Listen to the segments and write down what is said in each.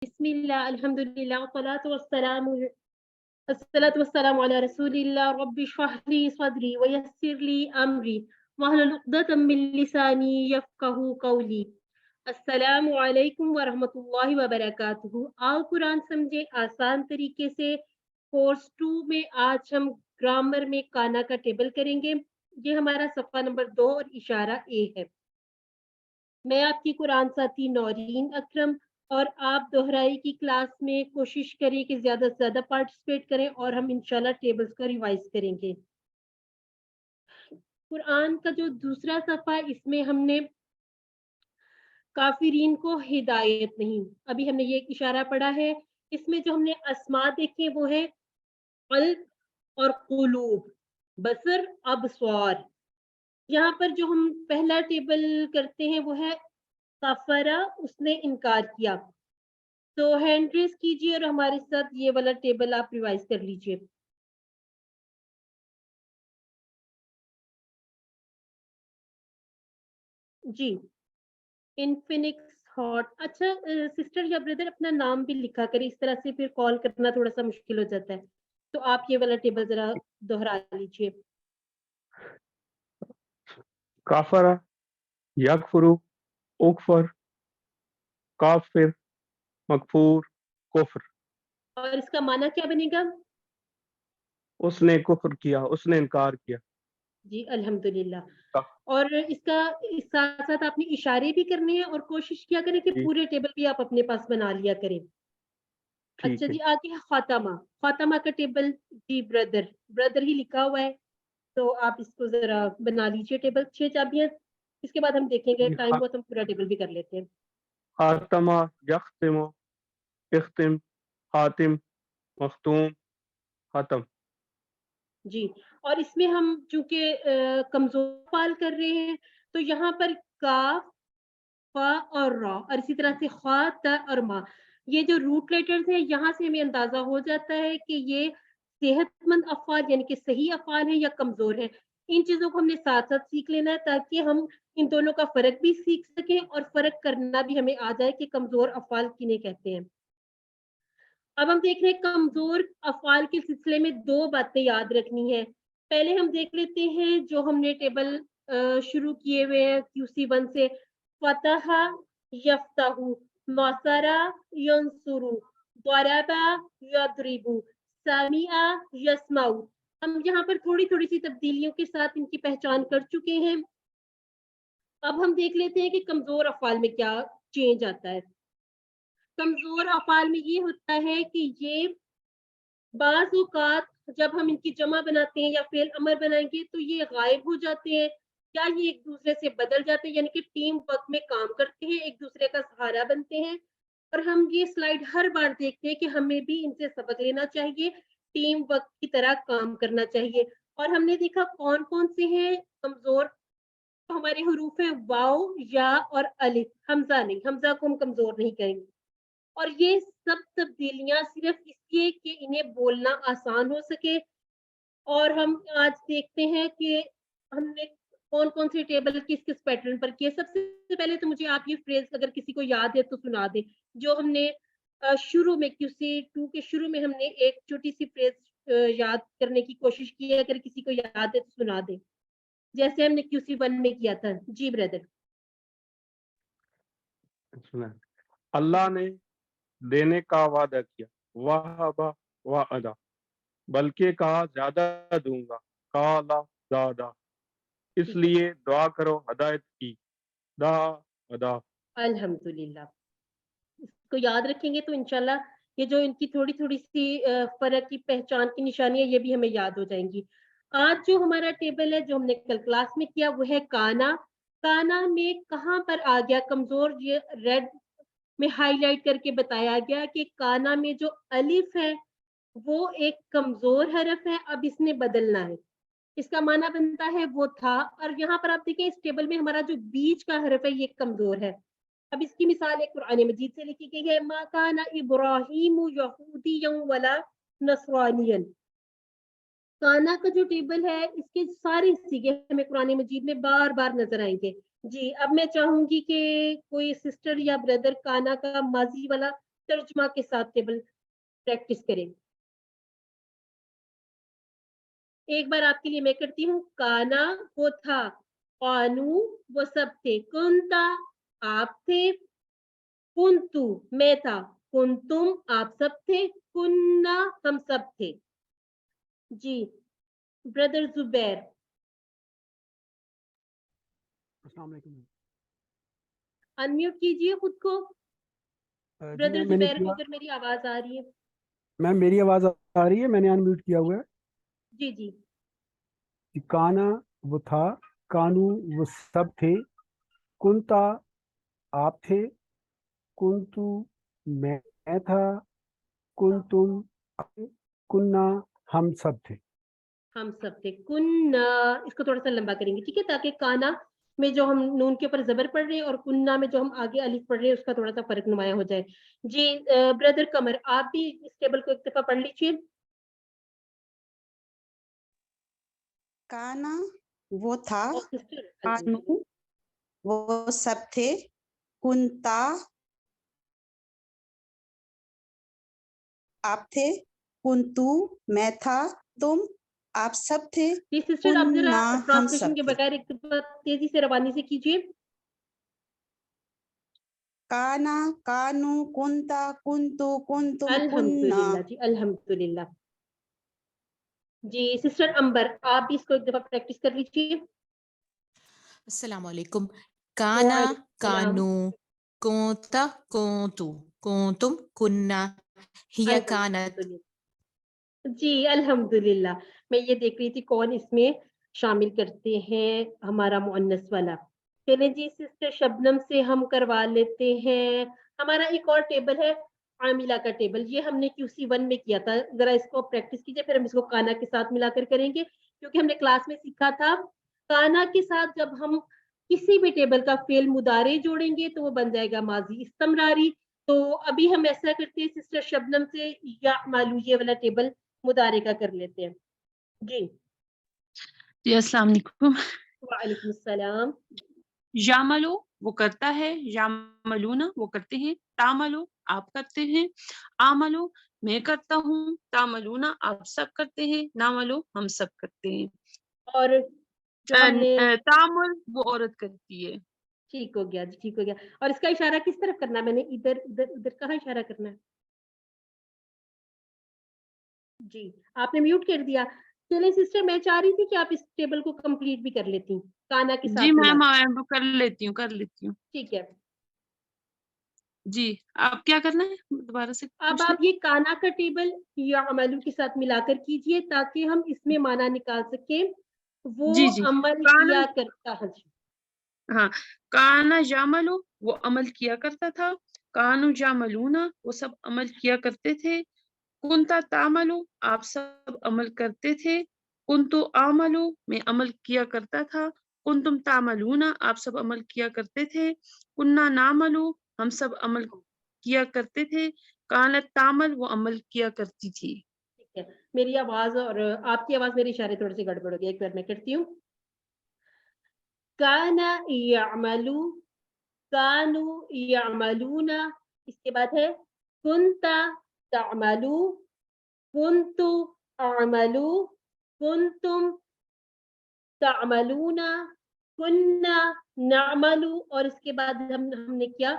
बिस्मिल्लाह अल्हम्दुलिल्लाह अस्सलातु वस्सलामु अला रसूलिल्लाह रब्बि इश्रह ली सदरी व यस्सिर ली अमरी वहलुल उक़दतम मिन लिसानी यफ़क़हू क़ौली। अस्सलामु अलैकुम व रहमतुल्लाहि व बरकातुहू। आओ कुरान समझे आसान तरीके से। कोर्स 2 में आज हम ग्रामर में काना का टेबल करेंगे। ये हमारा सफ़ा नंबर 2 और इशारा ए है। मैं आपकी कुरान साथी नौरीन अकरम, और आप दोहराई की क्लास में कोशिश करें कि ज़्यादा से ज़्यादा पार्टिसिपेट करें और हम इंशाल्लाह टेबल्स का रिवाइज करेंगे। कुरान का जो दूसरा सफ़ा है इसमें हमने काफिरीन को हिदायत नहीं, अभी हमने ये इशारा पढ़ा है। इसमें जो हमने अस्मा देखे वो है क़ल्ब और क़ुलूब, बसर, अबस्वार। यहाँ पर जो हम पहला टेबल करते हैं वो है कफरा, उसने इनकार किया। तो हैंड रेस कीजिए और हमारे साथ ये वाला टेबल आप रिवाइज कर लीजिए। जी, इन्फिनिक्स हॉट। अच्छा सिस्टर या ब्रदर अपना नाम भी लिखा करें, इस तरह से फिर कॉल करना थोड़ा सा मुश्किल हो जाता है। तो आप ये वाला टेबल जरा दोहरा लीजिए। काफरा, यकफुरु, उकफर, काफिर, मकफूर, कुफ्र। और इसका माना क्या बनेगा? उसने कुफ्र किया, उसने इनकार किया। जी अल्हम्दुलिल्लाह। और इसका इस साथ साथ आपने इशारे भी करने हैं और कोशिश किया करें कि पूरे टेबल भी आप अपने पास बना लिया करें। अच्छा जी, आगे है खातमा। खातमा का टेबल जी ब्रदर ब्रदर ही लिखा हुआ है, तो आप इसको जरा बना लीजिए टेबल। 6 चाबियां। इसके बाद हम देखेंगे, टाइम हुआ तो हम पूरा टेबल भी कर लेते हैं। खातमा, यख्तिमु, इख्तिम, खातिम, मख्तूम, खत्म। जी, और इसमें हम चूंकि कमजोर फाल कर रहे हैं, तो यहाँ पर काफ, फा और रा, और इसी तरह से खा, त और मा, ये जो रूट लेटर्स हैं, यहाँ से हमें अंदाजा हो जाता है कि ये सेहतमंद अफ़आल यानी कि सही अफ़आल हैं या कमजोर हैं। इन चीजों को हमने साथ साथ सीख लेना है ताकि हम इन दोनों का फर्क भी सीख सकें और फर्क करना भी हमें आ जाए कि कमजोर अफ़आल किन्हें कहते हैं। अब हम देख रहे हैं कमजोर अफ़आल के सिलसिले में 2 बातें याद रखनी है। पहले हम देख लेते हैं जो हमने टेबल शुरू किए हुए हैं QC1 से। फतहा, यफ्तहु, नसरा, यंसुरु, ज़रबा, यद्रिबु, समिआ, यस्माउ। हम यहाँ पर थोड़ी-थोड़ी सी तब्दीलियों के साथ इनकी पहचान कर चुके हैं। अब हम देख लेते हैं कि कमजोर अफ़आल में क्या चेंज आता है। कमजोर अफ़आल में ये होता है कि ये बाज़ औक़ात जब हम इनकी जमा बनाते हैं या फ़ेल अमर बनाएँगे तो ये गायब हो जाते हैं, या ये एक दूसरे से बदल जाते हैं, यानी कि टीम वर्क में काम करते हैं, एक दूसरे का सहारा बनते हैं। और हम ये स्लाइड हर बार देखते हैं कि हमें भी इनसे सबक लेना चाहिए, टीम वर्क की तरह काम करना चाहिए। और हमने देखा कौन-कौन से हैं कमज़ोर। हमारे हुरूफ है वाव, या और अलिफ, हमज़ा नहीं, हमज़ा को हम कमज़ोर नहीं कहेंगे। और ये सब तब्दीलियाँ सिर्फ इसलिए कि इन्हें बोलना आसान हो सके। और हम आज देखते हैं कि हमने कौन-कौन से टेबल किस-किस पैटर्न पर किए। सबसे पहले तो मुझे आप ये फ्रेज़ अगर किसी को याद है तो सुना दें, जो हमने शुरू में QC2 के शुरू में हमने एक छोटी-सी फ्रेज़ याद करने की कोशिश की है, अगर किसी को याद है तो सुना दें। जैसे हमने QC1 में किया था। जी ब्रदर। अल्लाह ने देने का वादा किया, वहबा वअदा, बल्कि कहा ज्यादा दूंगा, काला ज़्यादा, इसलिए दुआ करो हदायत की, दा अदा। अल्हम्दुलिल्लाह। इसको याद रखेंगे तो इंशाल्लाह ये जो इनकी थोड़ी-थोड़ी सी फ़र्क की पहचान की निशानियाँ ये भी हमें याद हो जाएँगी। आज जो हमारा टेबल है, जो हमने कल क्लास में किया, वो है काना। काना में कहाँ पर आ गया कमज़ोर, ये रेड में हाइलाइट करके बताया गया कि काना में जो अलिफ है, वो एक कमज़ोर हरफ है, अब इसने बदलना है। इसका माना बनता है वो था, और यहाँ पर आप देखें इस टेबल में हमारा जो बीच का हरफ है ये कमज़ोर है। अब इसकी मिसाल एक कुरान मजीद से लिखी गई है, मा काना इब्राहीमु यहूदिय्यन वला नसरानियन। काना का जो टेबल है इसके सारे सीगे हमें कुरान मजीद में बार-बार नजर आएंगे। जी, अब मैं चाहूंगी कि कोई सिस्टर या ब्रदर काना का माजी वाला ترجمہ کے ساتھ ٹیبل پریکٹس کریں. ایک بار آپ کے لیے میں کرتی ہوں. کانا وہ تھا، قانو وہ سب تھے، کنتا آپ تھے، کنتو میں تھا، کنتم آپ سب تھے، کننا ہم سب تھے. جی بردر زبیر. السلام علیکم. انمیوٹ کیجئے خود کو. جی بردر میں نے زبیر کو کیا. اگر میری آواز آ رہی ہے. میم میری آواز آ رہی ہے؟ میں نے ان میوٹ کیا ہوا ہے. جی جی کانا وہ تھا، کانو وہ سب تھے، کنتا آپ تھے، کنتو میں تھا، کنتم کننا ہم سب تھے. ہم سب تھے. کننا اس کو تھوڑا سا لمبا کریں گے، ٹھیک ہے، تاکہ کانا میں جو ہم نون کے اوپر زبر پڑھ رہے ہیں اور کننا میں جو ہم آگے الف پڑھ رہے ہیں اس کا تھوڑا سا فرق نمایاں ہو جائے. جی بردر قمر آپ بھی اس ٹیبل کو ایک دفعہ پڑھ لیجیے. کانا وہ تھا، اور سسٹر کانو وہ سب تھے، کنتا آپ تھے، کنتو میں تھا، تم آپ سب تھے، جی سسٹر آپ ذرا کننا ہم ٹرانسلیشن سب کے تھے. بغیر ایک دفعہ تیزی سے روانی سے کیجیے. کانا کانو کنتا کنتو کنتم کننا. الحمدللہ جی الحمدللہ. جی سسٹر امبر آپ بھی اس کو ایک دفعہ پریکٹس کر لیجیے. السلام علیکم. کانا وعلیکم السلام. کانو، کونتا کونتو، کونتم کننا، ہیا کانت. الحمدللہ. جی الحمدللہ. میں یہ دیکھ رہی تھی کون اس میں شامل کرتے ہیں ہمارا مؤنث والا. چلیں جی سسٹر شبنم سے ہم کروا لیتے ہیں. ہمارا ایک اور ٹیبل ہے عاملہ کا ٹیبل. یہ ہم نے QC1 میں کیا تھا. ذرا اس کو پریکٹس کیجیے، پھر ہم اس کو کانا کے ساتھ ملا کر کریں گے، کیونکہ ہم نے کلاس میں سیکھا تھا کانا کے ساتھ جب ہم کسی بھی ٹیبل کا فعل مضارع جوڑیں گے تو وہ بن جائے گا ماضی استمراری. تو ابھی ہم ایسا کرتے ہیں سسٹر شبنم سے یا معلوم یہ والا ٹیبل مضارع کا کر لیتے ہیں. جی جی السلام علیکم. وعلیکم السلام. یعملو وہ کرتا ہے، یعملون وہ کرتے ہیں، تعملو آپ کرتے ہیں، عملو میں کرتا ہوں، تعملون آپ سب کرتے ہیں، نعملو ہم سب کرتے ہیں. اور جو ہم نے تعمل وہ عورت کرتی ہے. ٹھیک ہو گیا جی ٹھیک ہو گیا. اور اس کا اشارہ کس طرف کرنا ہے؟ میں نے ادھر ادھر ادھر کہاں اشارہ کرنا ہے؟ جی آپ نے میوٹ کر دیا. چلیں سسٹر میں چاہ رہی تھی کہ آپ اس ٹیبل کو کمپلیٹ بھی کر لیتی کانا کے جی ساتھ ملا. میم کر لیتی ہوں. ٹھیک ہے. جی آپ کیا کرنا ہے دوبارہ سے اب پوچھ لیں. آپ یہ کانا کا ٹیبل یا عملو کے ساتھ ملا کر کیجئے تاکہ ہم اس میں معنی نکال سکیں. وہ جی جی عمل کانا، کیا کرتا ہے. ہاں کانا یعملو وہ عمل کیا کرتا تھا، کانو یعملون وہ سب عمل کیا کرتے تھے، کنتا تعملو آپ سب عمل کرتے تھے، کنتو اعملو میں عمل کیا کرتا تھا، کنتم تعملون آپ سب عمل کیا کرتے تھے، کننا نعملو ہم سب عمل کیا کرتے تھے، کانت تعمل وہ عمل کیا کرتی تھی. ٹھیک ہے. میری آواز اور آپ کی آواز میرے اشارے تھوڑے سے گڑبڑ ہو گئے. ایک بار میں کرتی ہوں. کانا یعملو، کانو یعملون، اس کے بعد ہے کنتا تعملو، کنتو اعملو، کنتم تعملون، کننا نعملو، اور اس کے بعد ہم نے کیا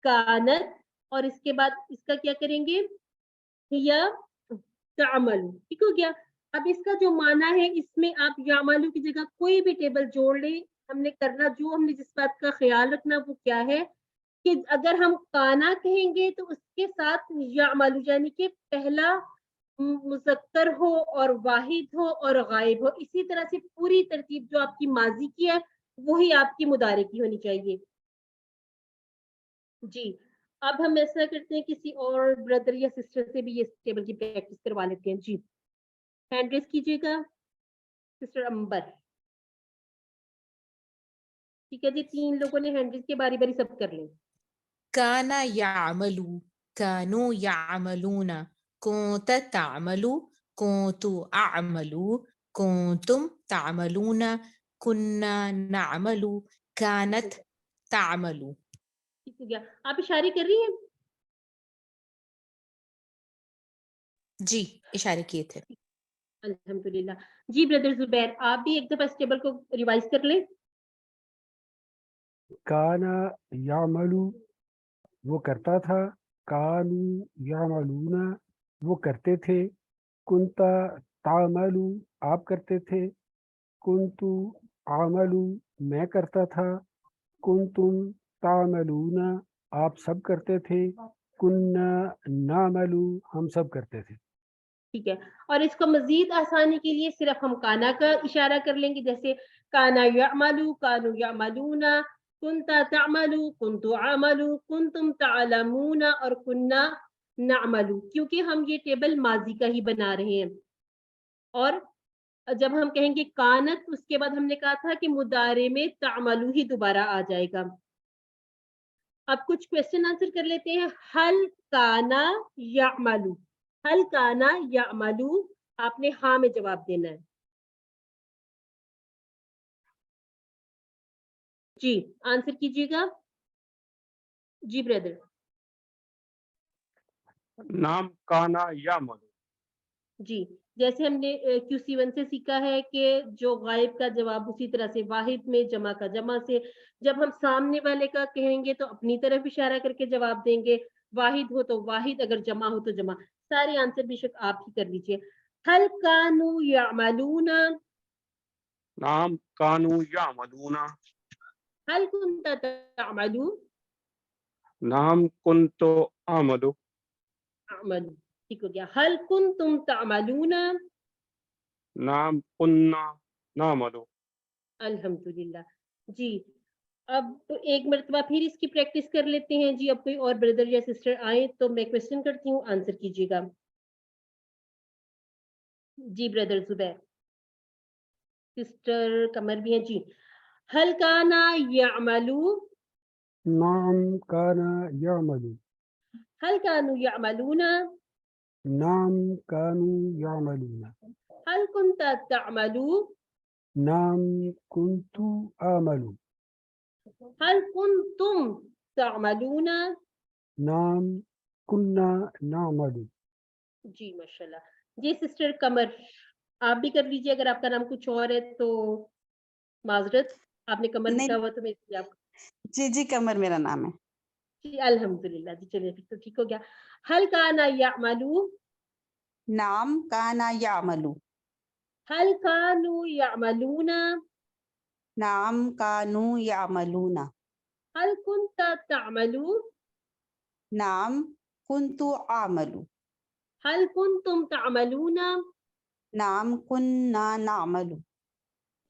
کانت، اور اس کے بعد اس کا کیا کریں گے یا تعملو. ٹھیک ہو گیا. اب اس کا جو معنی ہے اس میں آپ یعملو کی جگہ کوئی بھی ٹیبل جوڑ لیں. ہم نے کرنا جو ہم نے جس بات کا خیال رکھنا وہ کیا ہے کہ اگر ہم کانا کہیں گے تو اس کے ساتھ یعملو یعنی کہ پہلا مذکر ہو اور واحد ہو اور غائب ہو. اسی طرح سے پوری ترتیب جو آپ کی ماضی کی ہے وہی آپ کی مضارع کی ہونی چاہیے. جی اب ہم ایسا کرتے ہیں کسی اور بردر یا سسٹر سے بھی اس ٹیبل کی پریکٹس کروا لیتے ہیں. جی ہینڈ ریز کیجیے گا سسٹر امبر. ٹھیک ہے جی 3 لوگوں نے ہینڈ ریز کے باری باری سب کر لیں. کانا یعملو، کانو یعملون، کونت تعملو، کونتو اعملو، کونتم تعملون، کننا نعملو، کانت تعملو. ٹھیک ہو گیا. آپ اشارے کر رہی ہیں؟ جی اشارے کیے تھے. الحمدللہ. جی بردر زبیر آپ بھی ایک دفعہ اس ٹیبل کو ریوائز کر لیں. کانا یعملو وہ کرتا تھا، کانو یعملون وہ کرتے تھے، کنتا تعملو آپ کرتے تھے، کنتو عملو میں کرتا تھا، کنتم تعملون آپ سب کرتے تھے، کننا نعملو ہم سب کرتے تھے. ٹھیک ہے. اور اس کو مزید آسانی کے لیے صرف ہم کانا کا اشارہ کر لیں گے، جیسے کانا یعملو، کانو یعملون، کنتا تعملو، کنتو عملو، کنتم تعلمون اور کننا نعملو، کیونکہ ہم یہ ٹیبل ماضی کا ہی بنا رہے ہیں. اور جب ہم کہیں گے کانت، اس کے بعد ہم نے کہا تھا کہ مضارع میں تعملو ہی دوبارہ آ جائے گا. اب کچھ کوشچن آنسر کر لیتے ہیں. حل کانا یعملو، حل کانا یعملو آپ نے ہاں میں جواب دینا ہے. جی آنسر کیجیے گا. جی بردر. نام کانا یعمل. جی جیسے ہم نے QC1 سے سیکھا ہے کہ جو غائب کا جواب اسی طرح سے واحد میں، جمع کا جمع سے. جب ہم سامنے والے کا کہیں گے تو اپنی طرف اشارہ کر کے جواب دیں گے، واحد ہو تو واحد، اگر جمع ہو تو جمع. سارے آنسر بے شک آپ ہی کر لیجئے. حل کانو یعملون، نام کانو یعملون. حل کنت تعملون، نام کنتو عملو. اعملوا. ٹھیک ہو گیا. حل کنتم تعملون، نام کننا نعملو. الحمدللہ. جی اب ایک مرتبہ پھر اس کی پریکٹس کر لیتے ہیں. جی اب کوئی اور بردر یا سسٹر آئے تو میں کوشچن کرتی ہوں، آنسر کیجیے گا. جی بردر زبیر، سسٹر قمر بھی ہیں. جی حل کانا یعملو، نعم کانا یعملو، حل کانو یعملون، نعم کانو یعملون، حل کنت تعملو، نعم کنتو آملو، حل کنتم تعملون. نعم کننا نعملو. جی ماشاءاللہ. جی سسٹر قمر آپ بھی کر لیجیے، اگر آپ کا نام کچھ اور ہے تو معذرت، آپ نے قمر لکھا نہیں ہوا تو میں اس لیے آپ. جی جی قمر میرا نام ہے. جی الحمدللہ. جی چلیے پھر تو ٹھیک ہو گیا. حل کانا یعملو، نعم کانا یعملو، حل کانو یعملون، نعم کانو یعملون، حل کنت تعملو، نعم کنتو آملو، حل کنتم تعملون. نعم کننا نعملو.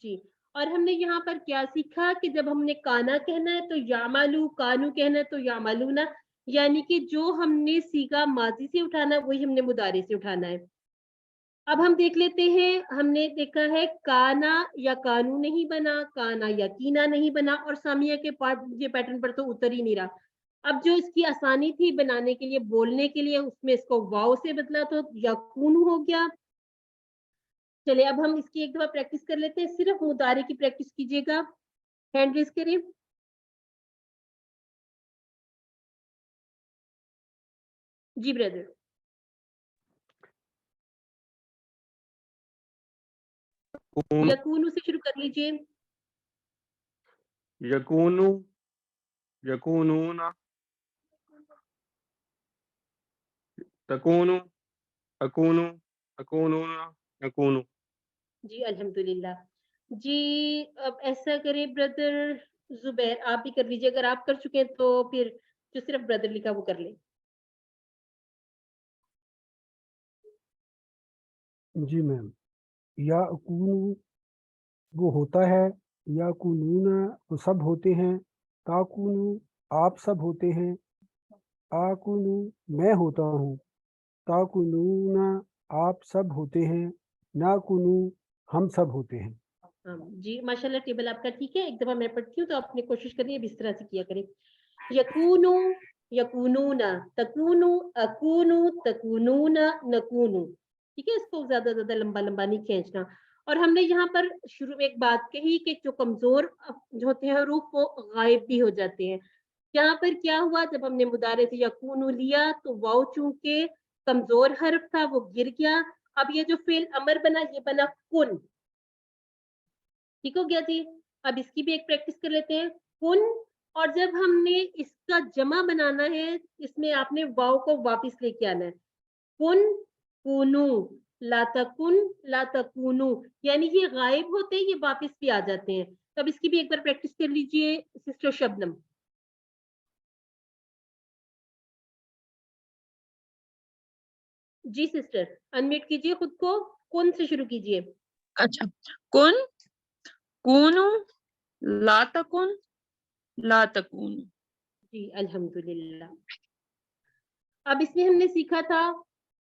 جی اور ہم نے یہاں پر کیا سیکھا کہ جب ہم نے کانا کہنا ہے تو یعملو، کانو کہنا ہے تو یعملون، یعنی کہ جو ہم نے سیکھا ماضی سے اٹھانا ہے وہی ہم نے مضارع سے اٹھانا ہے. اب ہم دیکھ لیتے ہیں. ہم نے دیکھا ہے کانا یا کانو نہیں بنا، کانا یا کینا نہیں بنا، اور سامیہ کے یہ پیٹرن پر تو اتر ہی نہیں رہا. اب جو اس کی آسانی تھی بنانے کے لیے، بولنے کے لیے، اس میں اس کو واو سے بدلا تو یکون ہو گیا. چلے اب ہم اس کی ایک دفعہ پریکٹس کر لیتے ہیں. صرف مضارع کی پریکٹس کیجیے گا. ہینڈ ریز کریں. جی بردر. کون یکونو سے شروع کر لیجیے. یکونو یکونون. تکونو اکونو اکونون یکونو. جی الحمدللہ. جی اب ایسا کریں بردر زبیر آپ بھی کر لیجیے، اگر آپ کر چکے ہیں تو پھر جو صرف بردر لکھا وہ کر لیں. جی میم. یا اکونو وہ ہوتا ہے، یا کنون وہ سب ہوتے ہیں، تاکونو آپ سب ہوتے ہیں، آکونو میں ہوتا ہوں، تاکونون آپ سب ہوتے ہیں، ناکنو ہم سب ہوتے ہیں. جی ماشاءاللہ ٹیبل آپ کا ٹھیک ہے. ایک دفعہ میں پڑھتی ہوں تو آپ نے کوشش کرنی ہے اس طرح سے کیا کریں. یکونو یکونون، تکونو اکونو تکونون نکونو. ٹھیک ہے، اس کو زیادہ لمبا نہیں کھینچنا. اور ہم نے یہاں پر شروع میں ایک بات کہی کہ جو کمزور جو ہوتے ہیں حروف وہ غائب بھی ہو جاتے ہیں. یہاں پر کیا ہوا، جب ہم نے مضارع سے یکونو لیا تو واو چونکہ कमजोर हर्फ था वो गिर गया। अब ये जो फेल अमर बना ये बना कुन। ठीक हो गया जी। अब इसकी भी एक प्रैक्टिस कर लेते हैं। कुन, और जब हमने इसका जमा बनाना है इसमें आपने वाव को वापस लेके आना है। कुन कुनू, ला तकुन ला तकुनू, यानी ये गायब होते हैं ये वापस भी आ जाते हैं। तो अब इसकी भी एक बार प्रैक्टिस कर लीजिए सिस्टर शबनम। जी सिस्टर अनम्यूट कीजिए खुद को, कुन से शुरू कीजिए। अच्छा, कुन कूनू ला तकुन ला तकूनू। जी अल्हम्दुलिल्लाह। अब इसमें हमने सीखा था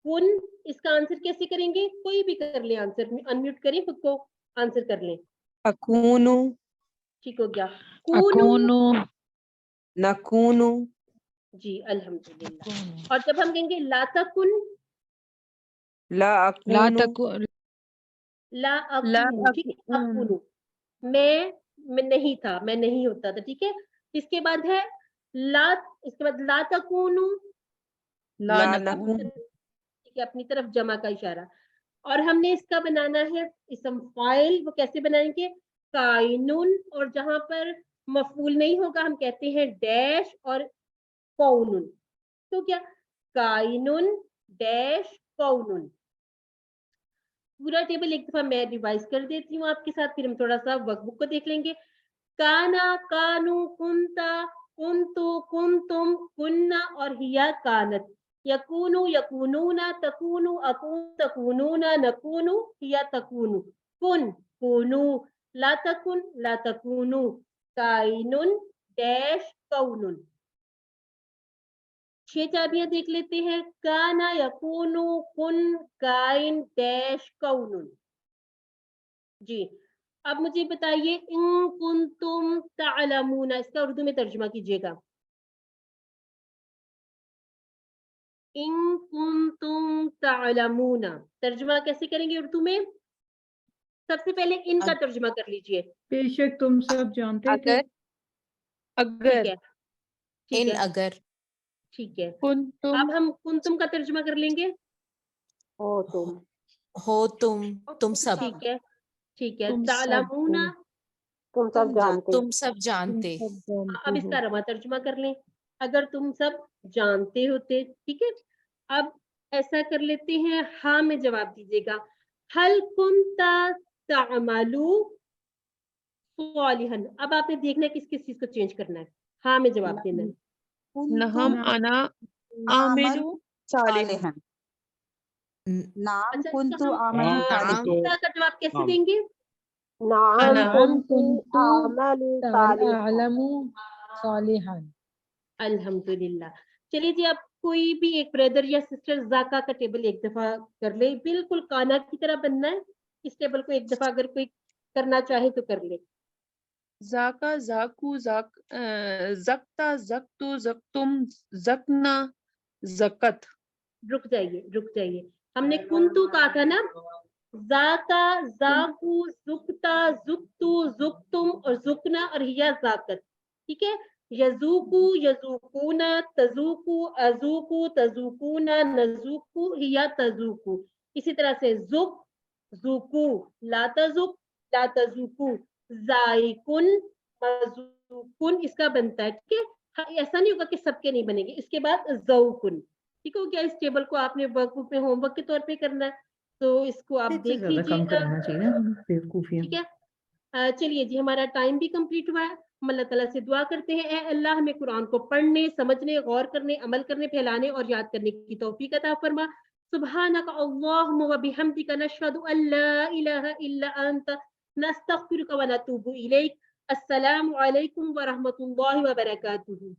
कुन, इसका आंसर कैसे करेंगे? कोई भी कर ले आंसर, अनम्यूट करें खुद को, आंसर कर लें। अकूनु ठीक हो गया। कूनू, नकूनु जी अल्हम्दुलिल्लाह। और जब हम कहेंगे ला तकुन, ला अकूनु ला अकूनु, ठीक है, अकूनु मैं नहीं था, मैं नहीं होता था, ठीक है। इसके बाद है ला, इसके बाद ला तकूनु, ला ला नकून। नकून ठीक है, अपनी तरफ जमा का इशारा। और हमने इसका बनाना है इसम फाइल, वो कैसे बनाएंगे? काइनुन, और जहां पर मफूल नहीं होगा हम कहते हैं डैश और कौनुन। तो क्या काइनुन डैश कौनुन। पूरा टेबल एक दफा मैं रिवाइज कर देती हूँ आपके साथ, फिर हम थोड़ा सा वर्कबुक को देख लेंगे। काना कानू कुंता कुंतु कुंतुम कुन्ना और हिया कानत। यकूनु यकूनूना तकूनु अकून तकूनूना नकूनु हिया तकूनु। कुन कुनू, ला तकुन ला तकूनु, काइनुन डैश कौनुन। 6 चाबियां देख लेते हैं। काना यकूनु कुन काइन डैश कौनुन। जी अब मुझे बताइए इन कुंतुम तालमूना, इसका उर्दू में तर्जुमा कीजिएगा। इन कुंतुम तालमूना तर्जुमा कैसे करेंगे उर्दू में? सबसे पहले इनका तर्जुमा कर लीजिए। बेशक तुम सब जानते थे। अगर ठीक है, ठीक इन है, अगर ठीक है। कुंतुम अब हम कुंतुम का तर्जुमा कर लेंगे। हो तुम हो तुम सब ठीक है, ठीक है। तुम सब तालमूना, तुम सब जानते तुम सब जानते। अब इसका रमा तर्जुमा कर लें। अगर तुम सब जानते होते, ठीक है। अब ऐसा कर लेते हैं, हाँ में जवाब दीजिएगा। हल कुंता तामलू सालिहन। अब आपने देखना है किस किस चीज को चेंज करना है, हाँ में जवाब देना है। नहम अना आमिलु सालिहन। नाम अच्छा, कुंतु इसका हम आमलु नाम कुंता का जवाब कैसे नाम। देंगे? अना अल्हम्दुलिल्लाह। चलिए जी, आप कोई भी एक ब्रदर या सिस्टर जाका का टेबल एक दफा कर ले, बिल्कुल काना की तरह बनना है। इस टेबल को एक दफा अगर कोई करना चाहे तो कर ले। जाका जाकू जाक जक्ता जक्तु जक्तुम जकना जकत। रुक जाइए, रुक जाइए, हमने कुंतु कहा था ना। जाका जाकू जुकता जुकतु जुकतुम और जुकना और हिया जाकत, ठीक है। यजूकू यजूकूना तजूकू अजूकू तजूकूना नजूकू हिया तजूकू। इसी तरह से जुक जुकू, ला तजुक ला तजुकू, जायकुन मजूकुन इसका बनता है, ठीक है। हाँ, ऐसा नहीं होगा कि सबके नहीं बनेंगे। इसके बाद जौकुन, ठीक हो गया। इस टेबल को आपने वर्कबुक में होमवर्क के तौर पे करना है, तो इसको आप देख लीजिए, ठीक है। चलिए जी, हमारा टाइम भी कंप्लीट हुआ है। हम अल्लाह ताला से दुआ करते हैं, ए अल्लाह हमें कुरान को पढ़ने, समझने, गौर करने, अमल करने, फैलाने और याद करने की तौफीक अता फरमा। सुब्हानक अल्लाहुम्मा व बिहम्दिका नशहदु अल्ला इलाहा इल्ला अंत नस्तगफिरुका व नतूबु इलैक। अस्सलामु अलैकुम व रहमतुल्लाहि व बरकातुहू।